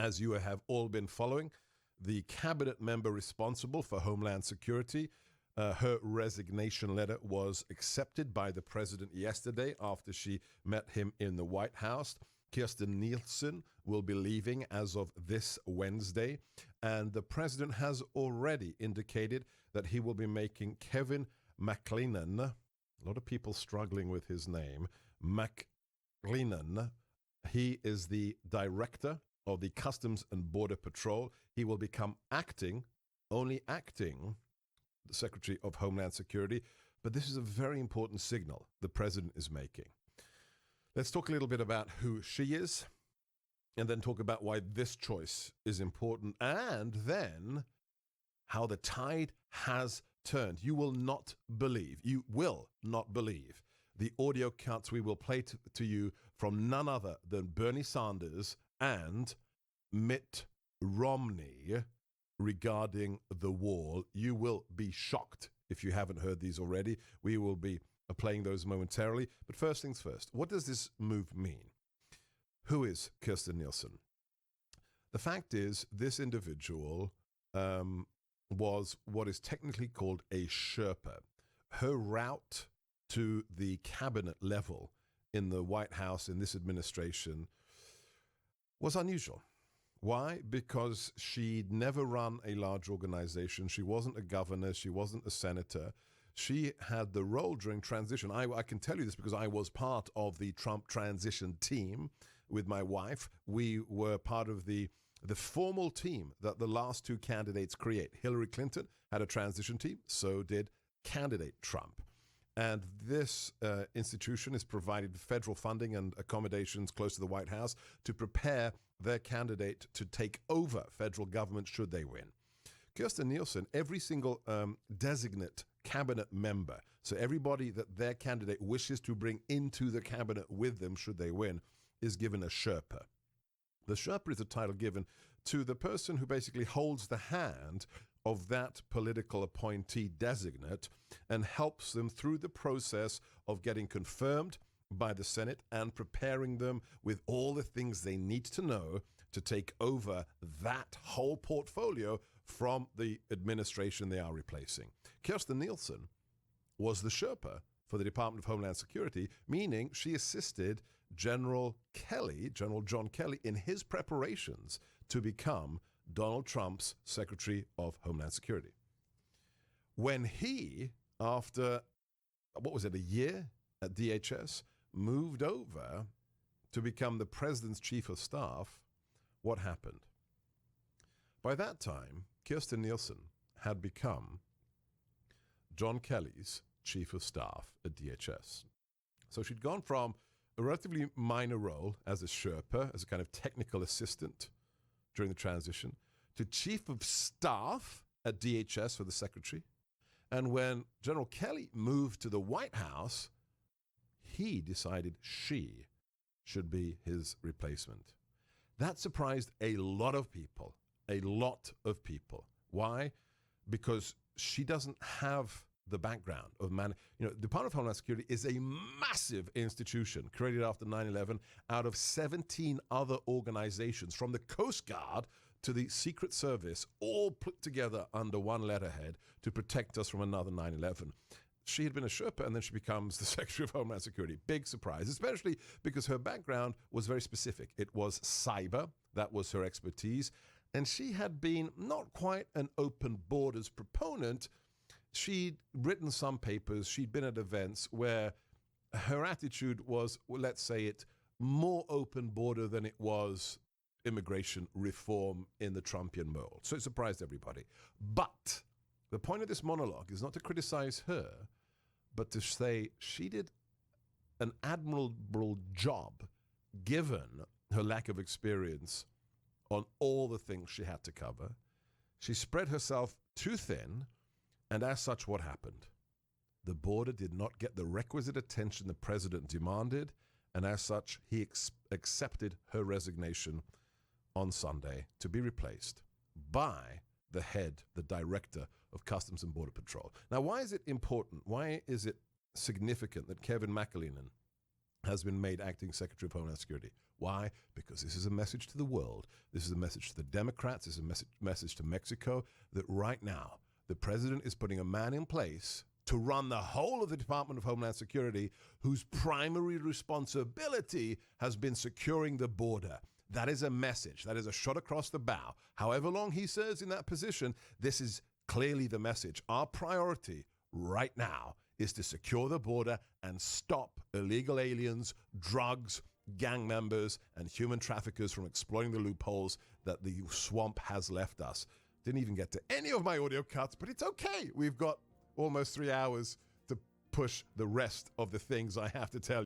as you have all been following, the cabinet member responsible for Homeland Security, her resignation letter was accepted by the president yesterday after she met him in the White House. Kirstjen Nielsen will be leaving as of this Wednesday, and the president has already indicated that he will be making Kevin McLennan, a lot of people struggling with his name, McLennan. He is the director of the Customs and Border Patrol. He will become only acting, the Secretary of Homeland Security. But this is a very important signal the president is making. Let's talk a little bit about who she is, and then talk about why this choice is important, and then how the tide has turned. You will not believe the audio cuts we will play to you from none other than Bernie Sanders and Mitt Romney regarding the wall. You will be shocked if you haven't heard these already. We will be playing those momentarily. But first things first, what does this move mean? Who is Kirstjen Nielsen? The fact is, this individual was what is technically called a Sherpa. Her route to the cabinet level in the White House in this administration was unusual. Why? Because she'd never run a large organization. She wasn't a governor. She wasn't a senator. She had the role during transition. I can tell you this because I was part of the Trump transition team with my wife. We were part of the formal team that the last two candidates create. Hillary Clinton had a transition team. So did candidate Trump. And this institution is provided federal funding and accommodations close to the White House to prepare their candidate to take over federal government should they win. Kirstjen Nielsen, every single designate cabinet member, so everybody that their candidate wishes to bring into the cabinet with them should they win, is given a Sherpa. The Sherpa is a title given to the person who basically holds the hand of that political appointee designate and helps them through the process of getting confirmed by the Senate and preparing them with all the things they need to know to take over that whole portfolio from the administration they are replacing. Kirstjen Nielsen was the Sherpa for the Department of Homeland Security, meaning she assisted General John Kelly, in his preparations to become Donald Trump's Secretary of Homeland Security. When he, after, a year at DHS, moved over to become the president's chief of staff, what happened? By that time, Kirstjen Nielsen had become John Kelly's chief of staff at DHS. So she'd gone from a relatively minor role as a Sherpa, as a kind of technical assistant during the transition, to chief of staff at DHS for the secretary. And when General Kelly moved to the White House, he decided she should be his replacement. That surprised a lot of people. Why? Because she doesn't have the background of the Department of Homeland Security is a massive institution created after 9/11 out of 17 other organizations, from the Coast Guard to the Secret Service, all put together under one letterhead to protect us from another 9/11. She had been a Sherpa, and then she becomes the Secretary of Homeland Security. Big surprise, especially because her background was very specific. It was cyber. That was her expertise. And she had been not quite an open borders proponent. She'd written some papers. She'd been at events where her attitude was, well, let's say it, more open border than it was immigration reform in the Trumpian mold. So it surprised everybody. But the point of this monologue is not to criticize her, but to say she did an admirable job given her lack of experience on all the things she had to cover. She spread herself too thin, and as such, what happened? The border did not get the requisite attention the president demanded, and as such, he accepted her resignation on Sunday to be replaced by the director of Customs and Border Patrol. Now, why is it important? Why is it significant that Kevin McLennan has been made acting Secretary of Homeland Security? Why? Because this is a message to the world. This is a message to the Democrats. This is a message to Mexico that right now the president is putting a man in place to run the whole of the Department of Homeland Security whose primary responsibility has been securing the border. That is a message. That is a shot across the bow. However long he serves in that position, this is clearly the message. Our priority right now is to secure the border and stop illegal aliens, drugs, gang members, and human traffickers from exploiting the loopholes that the swamp has left us. Didn't even get to any of my audio cuts, but it's okay. We've got almost 3 hours to push the rest of the things I have to tell you.